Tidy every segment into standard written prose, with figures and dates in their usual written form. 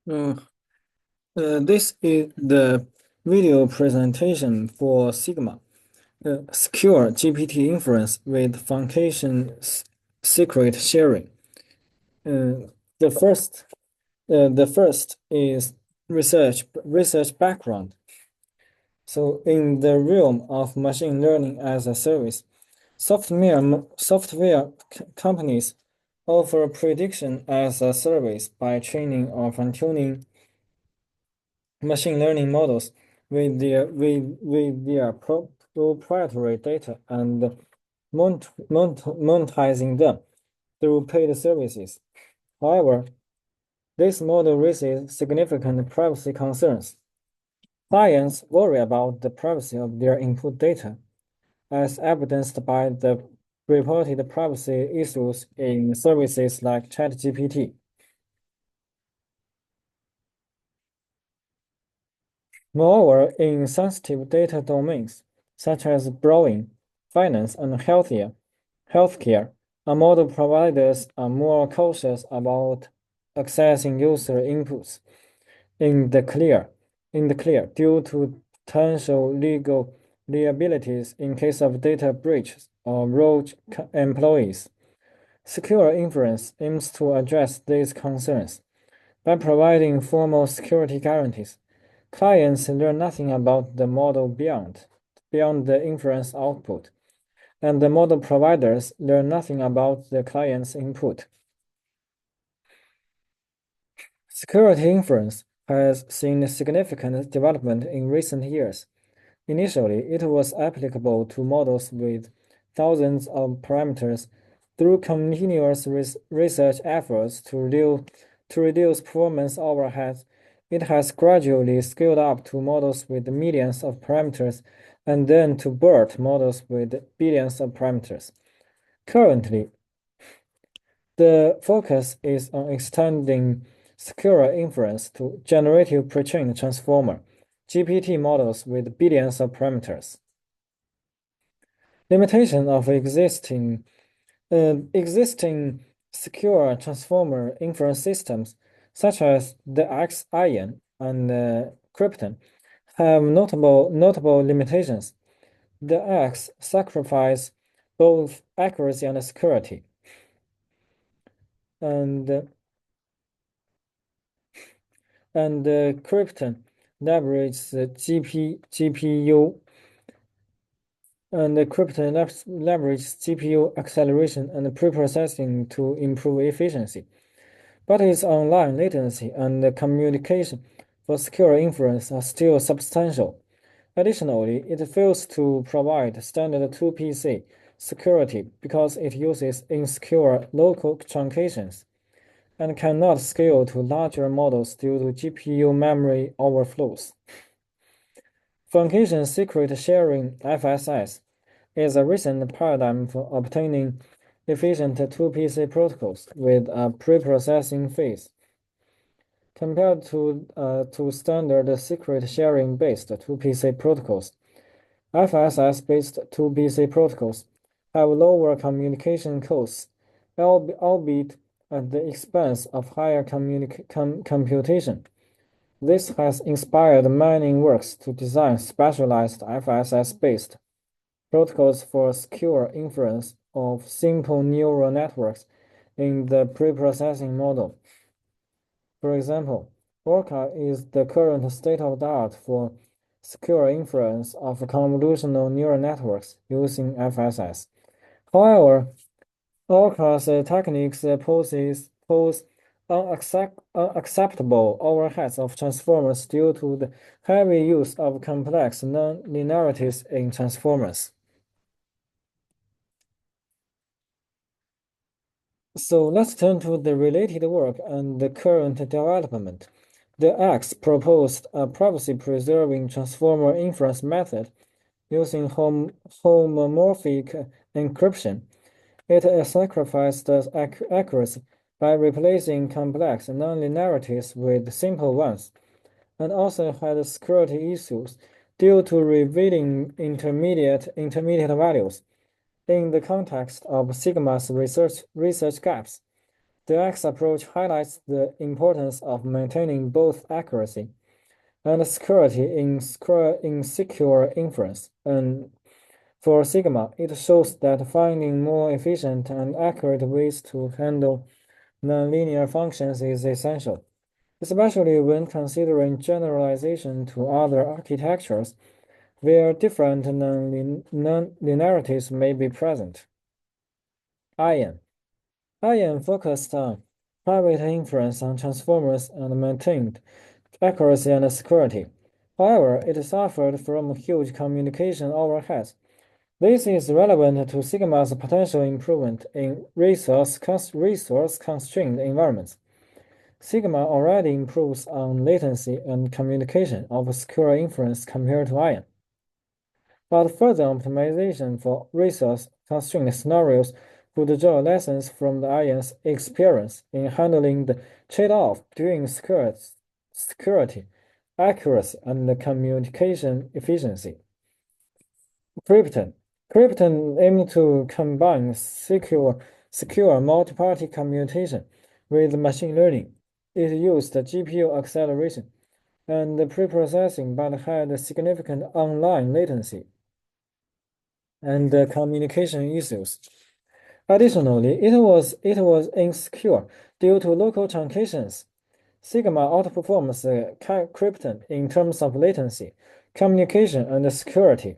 Uh, this is the video presentation for Sigma, secure GPT inference with function secret sharing. Uh, the first, the first is research background. So, in the realm of machine learning as a service, software companies offer prediction as a service by training or fine-tuning machine learning models with their proprietary data and monetizing them through paid services. However, this model raises significant privacy concerns. Clients worry about the privacy of their input data, as evidenced by the reported privacy issues in services like ChatGPT. Moreover, in sensitive data domains, such as brewing, finance, and healthcare, model providers are more cautious about accessing user inputs in the clear due to potential legal liabilities in case of data breaches or rogue employees. Secure Inference aims to address these concerns by providing formal security guarantees. Clients learn nothing about the model beyond the inference output, and the model providers learn nothing about the client's input. Security inference has seen significant development in recent years. Initially, it was applicable to models with thousands of parameters. Through continuous research efforts to reduce performance overhead, it has gradually scaled up to models with millions of parameters and then to BERT models with billions of parameters. Currently, the focus is on extending secure inference to generative pre-trained transformer GPT models with billions of parameters. Limitation of existing secure transformer inference systems, such as the X-ion and Krypton, have notable limitations. The X sacrifice both accuracy and security, and Krypton leverages GPU and the Krypton leverages GPU acceleration and preprocessing to improve efficiency. But its online latency and communication for secure inference are still substantial. Additionally, it fails to provide standard 2PC security because it uses insecure local truncations and cannot scale to larger models due to GPU memory overflows. Function Secret Sharing (FSS) is a recent paradigm for obtaining efficient 2PC protocols with a preprocessing phase. Compared to standard secret sharing based 2PC protocols, FSS-based 2PC protocols have lower communication costs, albeit at the expense of higher computation. This has inspired many works to design specialized FSS-based protocols for secure inference of simple neural networks in the preprocessing model. For example, Orca is the current state-of-the-art for secure inference of convolutional neural networks using FSS. However, Orca's techniques pose unacceptable overheads of transformers due to the heavy use of complex non-linearities in transformers. So let's turn to the related work and the current development. The X proposed a privacy-preserving transformer inference method using homomorphic encryption. It sacrificed accuracy by replacing complex nonlinearities with simple ones, and also had security issues due to revealing intermediate values. In the context of Sigma's research gaps, The X approach highlights the importance of maintaining both accuracy and security in secure inference. And for sigma, it shows that finding more efficient and accurate ways to handle nonlinear functions is essential, especially when considering generalization to other architectures where different nonlinearities may be present. Iron. Iron focused on private inference on transformers and maintained accuracy and security. However, it suffered from huge communication overheads. This is relevant to Sigma's potential improvement in resource-constrained environments. Sigma already improves on latency and communication of secure inference compared to Iron. But further optimization for resource-constrained scenarios would draw lessons from the Iron's experience in handling the trade-off between security, accuracy, and communication efficiency. Krypton. Krypton aimed to combine secure multi-party commutation with machine learning. It used GPU acceleration and preprocessing but had significant online latency and communication issues. Additionally, it was insecure due to local truncations. Sigma outperforms Krypton in terms of latency, communication, and security.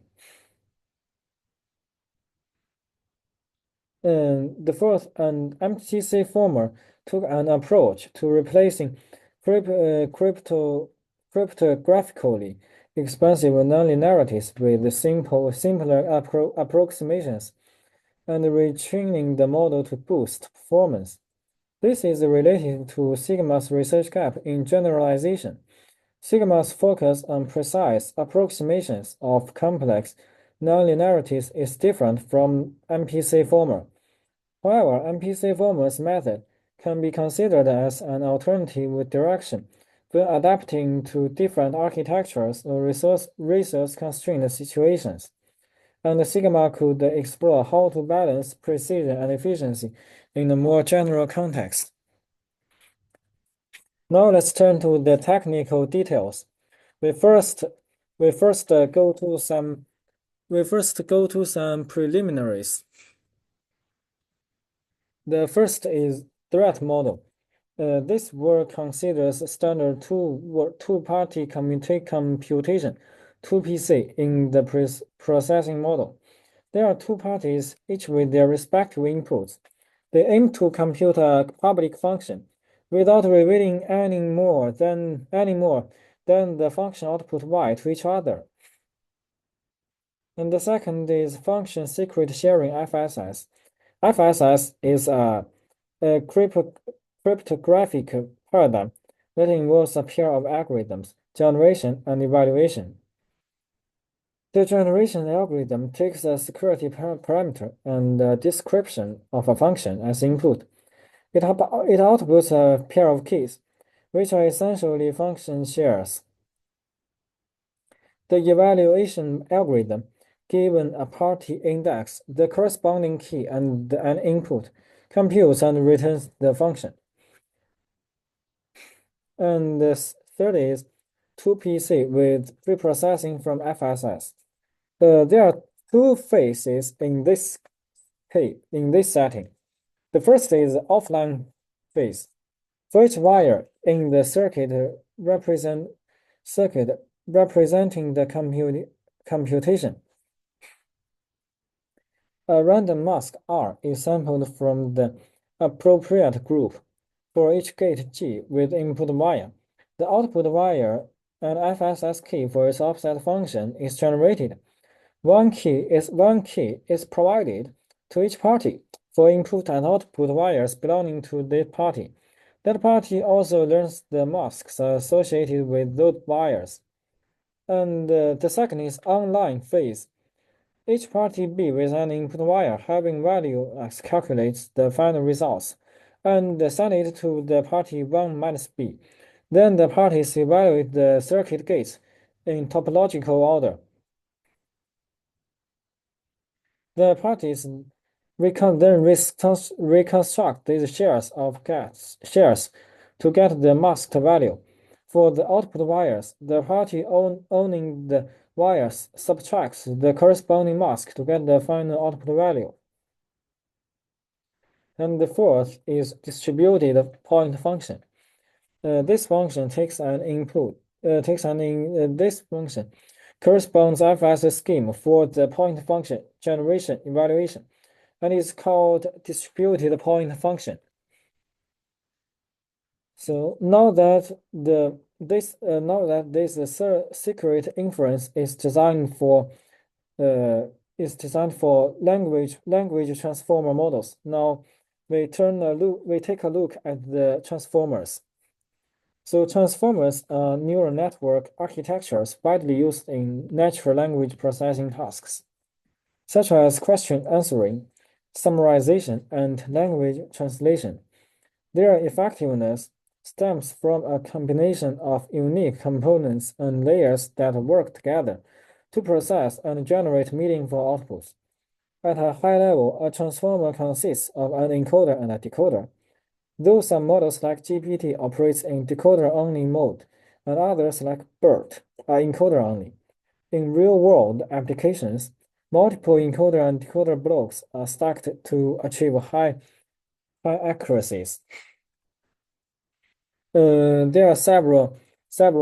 The fourth and MTC Former took an approach to replacing cryptographically expensive nonlinearities with simpler approximations and retraining the model to boost performance. This is related to Sigma's research gap in generalization. Sigma's focus on precise approximations of complex nonlinearities is different from MPC Former. However, MPC Former's method can be considered as an alternative direction when adapting to different architectures or resource-constrained situations. And Sigma could explore how to balance precision and efficiency in a more general context. Now let's turn to the technical details. We first go to some preliminaries. The first is threat model. This work considers standard two-party computation, 2PC, in the processing model. There are two parties, each with their respective inputs. They aim to compute a public function without revealing any more than the function output y to each other. And the second is function secret sharing FSS. FSS is a cryptographic paradigm that involves a pair of algorithms, generation and evaluation. The generation algorithm takes a security parameter and a description of a function as input. It outputs a pair of keys, which are essentially function shares. The evaluation algorithm, given a party index, the corresponding key, and an input, computes and returns the function. And the third is 2PC with preprocessing from FSS. There are two phases in this setting. The first is the offline phase. For each wire in the circuit representing the computation, a random mask R is sampled from the appropriate group for each gate G with input wire. The output wire and FSS key for its offset function is generated. One key is provided to each party for input and output wires belonging to the party. That party also learns the masks associated with those wires. And the second is online phase. Each party B with an input wire having value X calculates the final results and send it to the party 1 minus B. Then the parties evaluate the circuit gates in topological order. The parties We can then reconstruct these shares to get the masked value. For the output wires, the party owning the wires subtracts the corresponding mask to get the final output value. And the fourth is distributed point function. This function takes an input. This function corresponds FS scheme for the point function generation evaluation, and is called distributed point function. So now that this secret inference is designed for language transformer models. Now we take a look at the transformers. So transformers are neural network architectures widely used in natural language processing tasks, such as question answering, summarization, and language translation. Their effectiveness stems from a combination of unique components and layers that work together to process and generate meaningful outputs. At a high level, a transformer consists of an encoder and a decoder. Though some models like GPT operates in decoder-only mode, and others like BERT are encoder-only. In real-world applications, multiple encoder and decoder blocks are stacked to achieve high accuracies. There are several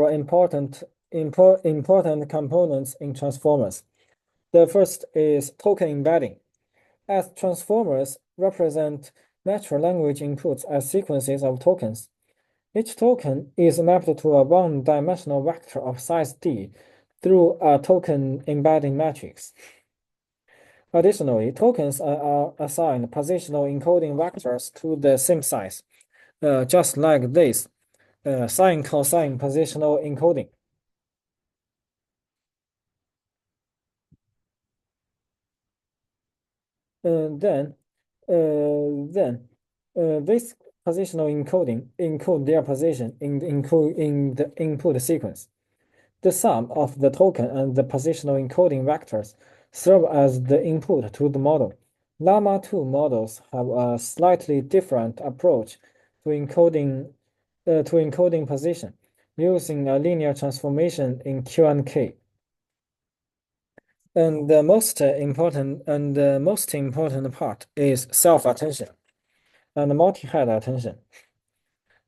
important components in transformers. The first is token embedding. As transformers represent natural language inputs as sequences of tokens, each token is mapped to a one-dimensional vector of size d through a token embedding matrix. Additionally, tokens are assigned positional encoding vectors to the same size, just like this sine-cosine positional encoding. This positional encoding encode their position in the input sequence. The sum of the token and the positional encoding vectors serve as the input to the model. Llama 2 models have a slightly different approach to encoding position, using a linear transformation in Q and K. And the most important part is self-attention and multi-head attention.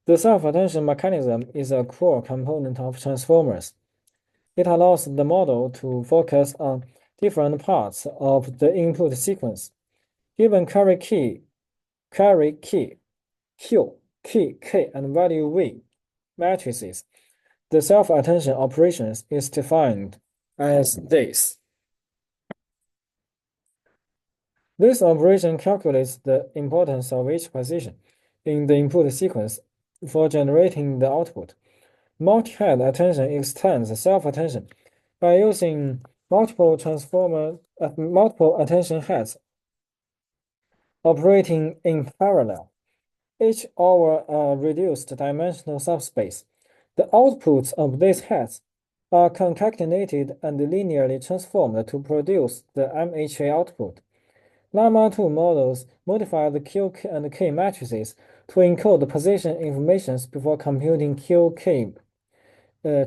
The self-attention mechanism is a core component of transformers. It allows the model to focus on different parts of the input sequence. Given carry key, Q, key K, and value V matrices, the self-attention operations is defined as this. This operation calculates the importance of each position in the input sequence for generating the output. Multi-head attention extends self-attention by using multiple attention heads operating in parallel, each over a reduced dimensional subspace. The outputs of these heads are concatenated and linearly transformed to produce the MHA output. Llama 2 models modify the Q and K matrices to encode the position information before computing QK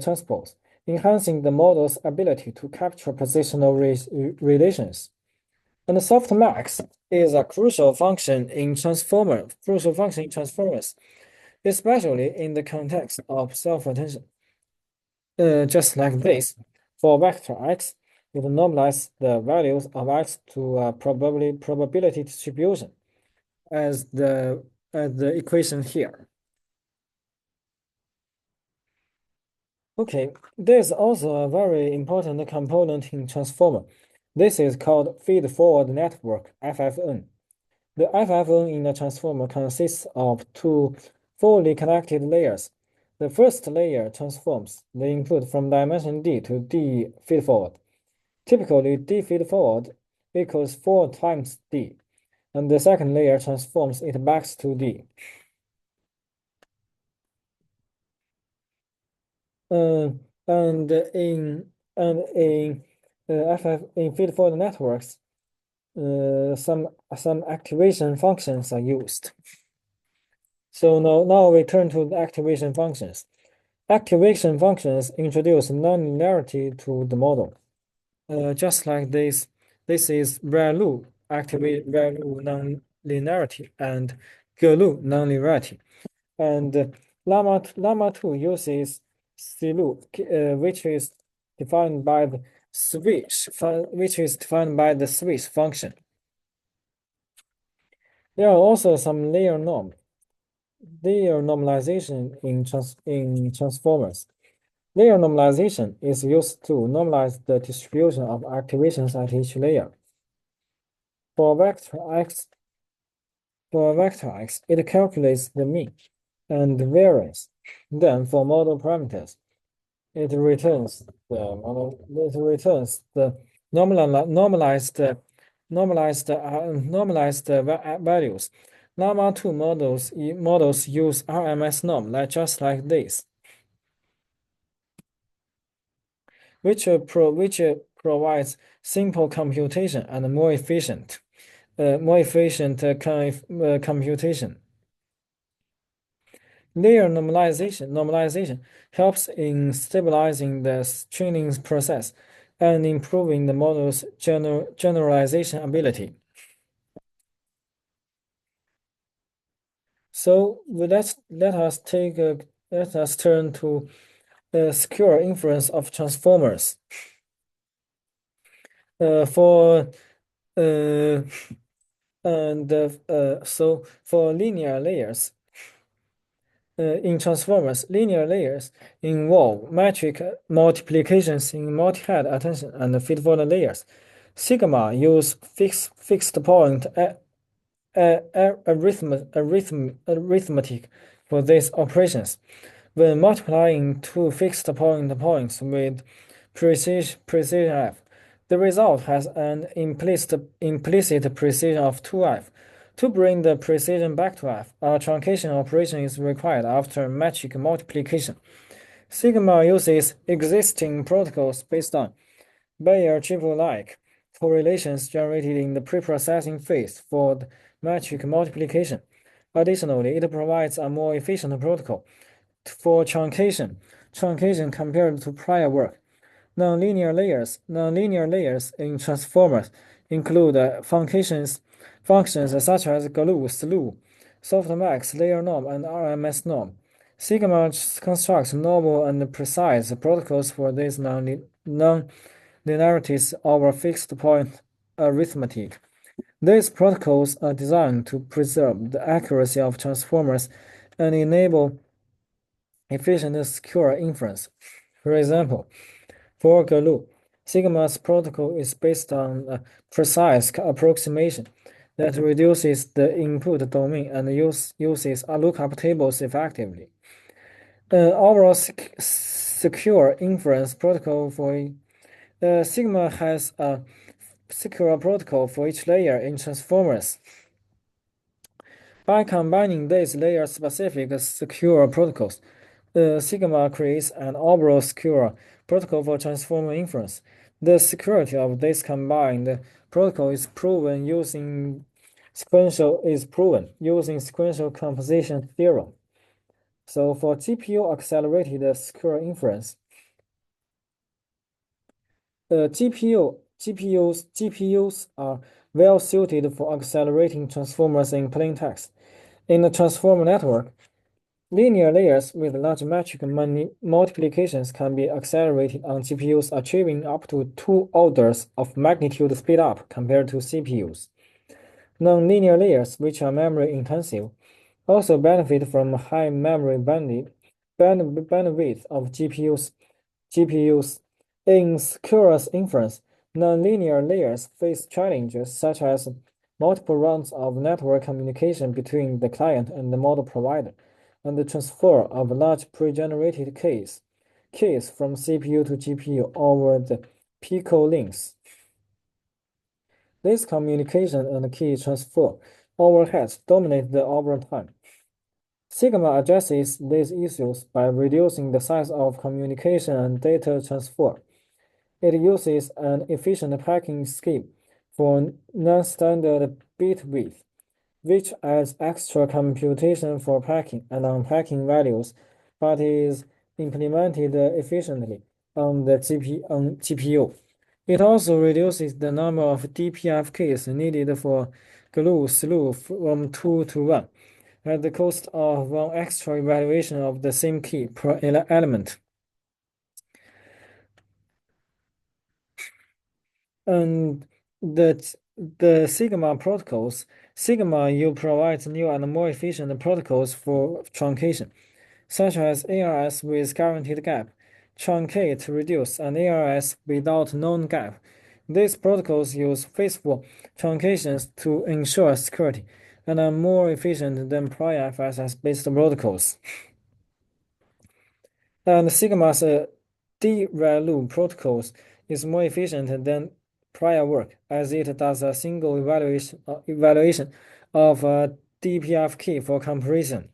transpose, enhancing the model's ability to capture positional relations. And softmax is a crucial function in transformers, especially in the context of self-attention. Just like this, for vector x, it normalizes the values of x to a probability distribution as the equation here. Okay, there's also a very important component in transformer. This is called feed-forward network, FFN. The FFN in a transformer consists of two fully connected layers. The first layer transforms the input from dimension D to D feed-forward. Typically, D feed-forward equals 4 times D, and the second layer transforms it back to D. And in feed-forward networks, some activation functions are used. So now we turn to the activation functions. Activation functions introduce nonlinearity to the model. Just like this is ReLU activate ReLU nonlinearity and GLU nonlinearity. And Llama 2 uses CLU, which is defined by the switch function. There are also some layer normalization in transformers. Layer normalization is used to normalize the distribution of activations at each layer. For vector x, it calculates the mean and the variance. Then for model parameters, it returns the normalized values. Llama 2 models use RMS norm just like this, which provides simple computation and more efficient computation. Layer normalization helps in stabilizing the training process and improving the model's generalization ability. So let us turn to the secure inference of transformers. So for linear layers. In transformers, linear layers involve metric multiplications in multi-head attention and feedforward layers. Sigma use fixed point arithmetic for these operations. When multiplying two fixed points with precision f, the result has an implicit precision of 2f. To bring the precision back to f, a truncation operation is required after metric multiplication. Sigma uses existing protocols based on Bayer-Triple-like correlations generated in the preprocessing phase for the metric multiplication. Additionally, it provides a more efficient protocol for truncation compared to prior work. Nonlinear layers in transformers include functions such as GLU, SLU, softmax, layer norm, and RMS norm. Sigma constructs novel and precise protocols for these nonlinearities over fixed point arithmetic. These protocols are designed to preserve the accuracy of transformers and enable efficient and secure inference. For example, for GLU, Sigma's protocol is based on a precise approximation that reduces the input domain and uses lookup tables effectively. Overall secure inference protocol for Sigma has a secure protocol for each layer in transformers. By combining these layer-specific secure protocols, Sigma creates an overall secure protocol for transformer inference. The security of this combined protocol is proven using sequential composition theorem. So for GPU accelerated secure inference, GPUs are well suited for accelerating transformers in plain text. In a transformer network, linear layers with large metric multiplications can be accelerated on GPUs, achieving up to 2 orders of magnitude speedup compared to CPUs. Nonlinear layers, which are memory intensive, also benefit from high memory bandwidth of GPUs. In secure inference, nonlinear layers face challenges such as multiple rounds of network communication between the client and the model provider, and the transfer of large pre-generated keys from CPU to GPU over the pico links. This communication and key transfer overheads dominate the overall time. Sigma addresses these issues by reducing the size of communication and data transfer. It uses an efficient packing scheme for non-standard bit width, which adds extra computation for packing and unpacking values, but is implemented efficiently on the GPU. It also reduces the number of DPF keys needed for glue slew from 2 to 1, at the cost of one extra evaluation of the same key per element. And the Sigma protocols, Sigma U provides new and more efficient protocols for truncation, such as ARS with guaranteed gap, truncate reduce, and ARS without known gap. These protocols use faithful truncations to ensure security and are more efficient than prior FSS-based protocols. And Sigma's D-ReLU protocols is more efficient than prior work, as it does a single evaluation of a DPF key for comparison.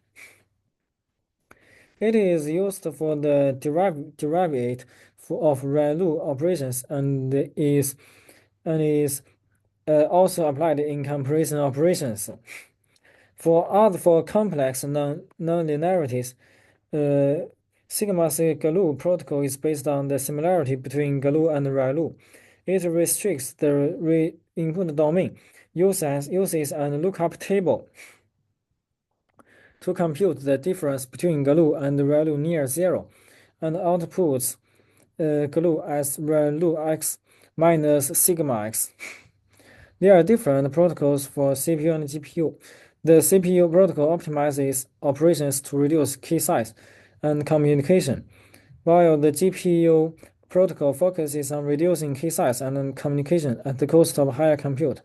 It is used for the derivate of ReLU operations and is also applied in comparison operations. For complex nonlinearities, Sigma's GLU protocol is based on the similarity between GLU and ReLU. It restricts the input domain, uses and lookup table to compute the difference between GLU and ReLU near zero, and outputs GLU as ReLU x minus sigma x. There are different protocols for CPU and GPU. The CPU protocol optimizes operations to reduce key size and communication, while the GPU protocol focuses on reducing key size and communication at the cost of higher compute.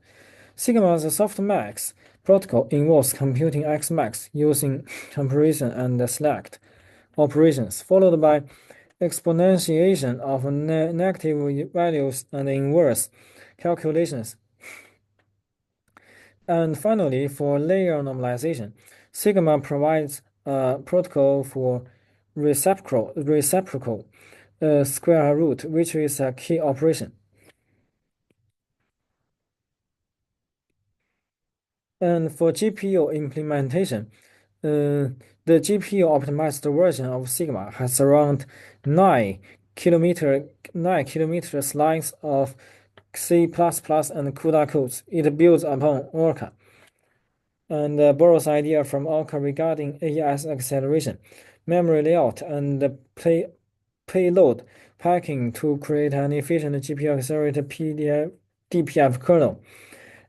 Sigma's softmax protocol involves computing Xmax using comparison and select operations, followed by exponentiation of negative values and inverse calculations. And finally, for layer normalization, Sigma provides a protocol for reciprocal square root, which is a key operation. And for GPU implementation, the GPU optimized version of Sigma has around 9 kilometers lines of C++ and CUDA codes. It builds upon Orca and borrows idea from Orca regarding AES acceleration, memory layout, and payload packing to create an efficient GPU-accelerated DPF kernel.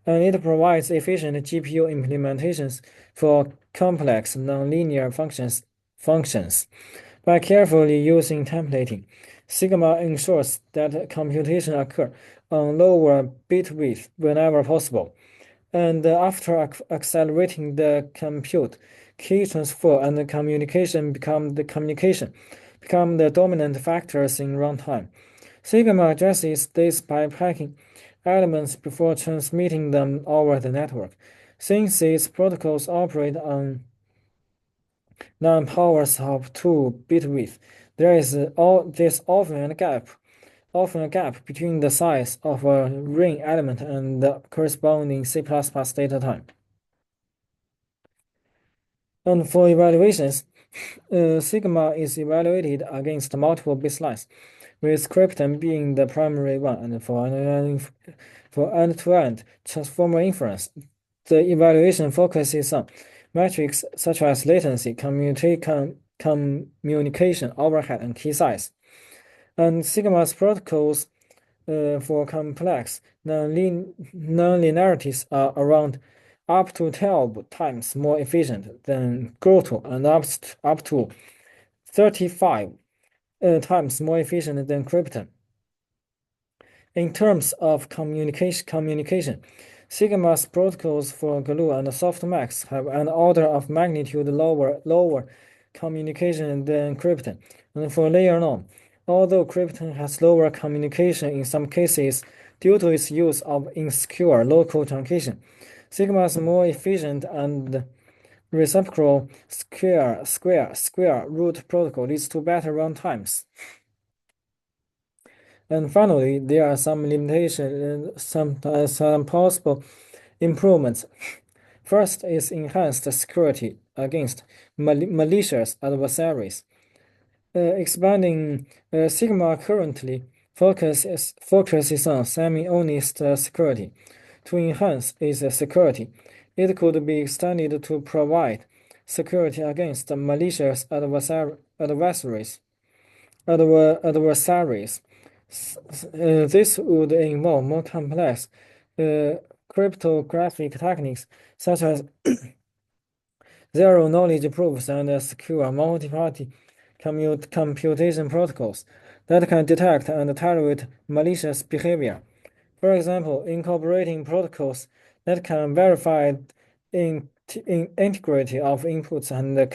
And it provides efficient GPU implementations for complex nonlinear functions. By carefully using templating, Sigma ensures that computation occur on lower bit width whenever possible. And after accelerating the compute, key transfer and communication become the dominant factors in runtime. Sigma addresses this by packing elements before transmitting them over the network. Since its protocols operate on 9 powers of 2 bit width, there's often a gap between the size of a ring element and the corresponding C++ data type. And for evaluations, Sigma is evaluated against multiple baselines, with Krypton being the primary one. And for end-to-end transformer inference, the evaluation focuses on metrics such as latency, communication overhead, and key size. And Sigma's protocols for complex nonlinearities are around up to 12 times more efficient than Grotto and up to 35 times more efficient than Krypton. In terms of communication, Sigma's protocols for GLU and softmax have an order of magnitude lower communication than Krypton. And for layer norm, although Krypton has lower communication in some cases due to its use of insecure local truncation, Sigma's more efficient and reciprocal square root protocol leads to better runtimes. And finally, there are some limitations and some possible improvements. First is enhanced security against malicious adversaries. Expanding Sigma currently focuses on semi-honest security. To enhance its security, it could be extended to provide security against malicious adversaries. This would involve more complex cryptographic techniques such as zero-knowledge proofs and secure multi-party computation protocols that can detect and tolerate malicious behavior. For example, incorporating protocols that can verify integrity of inputs and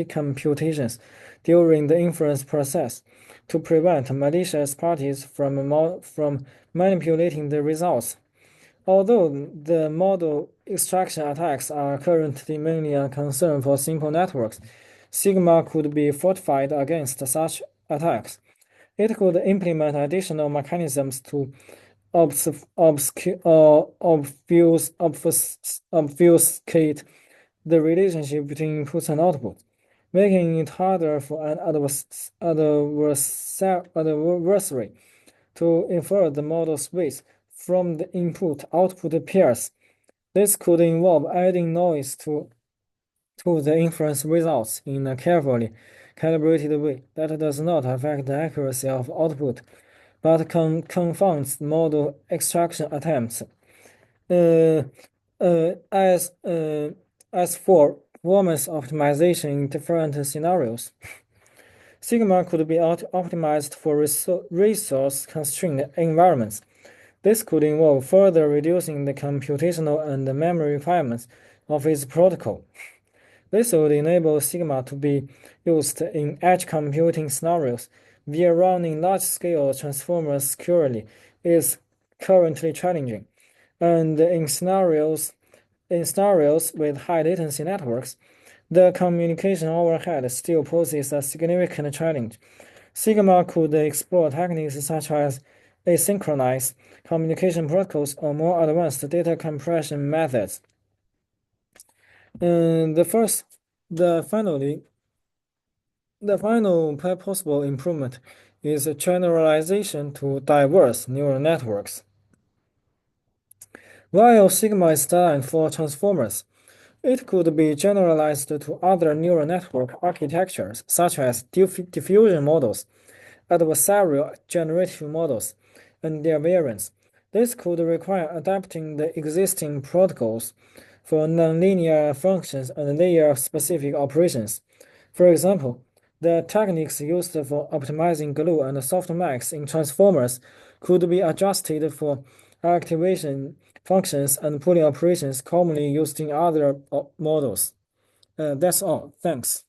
computations during the inference process to prevent malicious parties from manipulating the results. Although the model extraction attacks are currently mainly a concern for simple networks, Sigma could be fortified against such attacks. It could implement additional mechanisms to obfuscate the relationship between inputs and outputs, making it harder for an adversary to infer the model's weight from the input-output pairs. This could involve adding noise to the inference results in a carefully calibrated way that does not affect the accuracy of output, but confounds model extraction attempts. Uh, uh, as, uh, as for performance optimization in different scenarios, Sigma could be optimized for resource-constrained environments. This could involve further reducing the computational and memory requirements of its protocol. This would enable Sigma to be used in edge computing scenarios where running large-scale transformers securely is currently challenging, and in scenarios with high latency networks, the communication overhead still poses a significant challenge. Sigma could explore techniques such as asynchronous communication protocols or more advanced data compression methods. Finally, the final possible improvement is generalization to diverse neural networks. While Sigma is designed for transformers, it could be generalized to other neural network architectures, such as diffusion models, adversarial generative models, and their variants. This could require adapting the existing protocols for nonlinear functions and layer-specific operations. For example, the techniques used for optimizing glue and softmax in transformers could be adjusted for activation functions and pooling operations commonly used in other models. That's all. Thanks.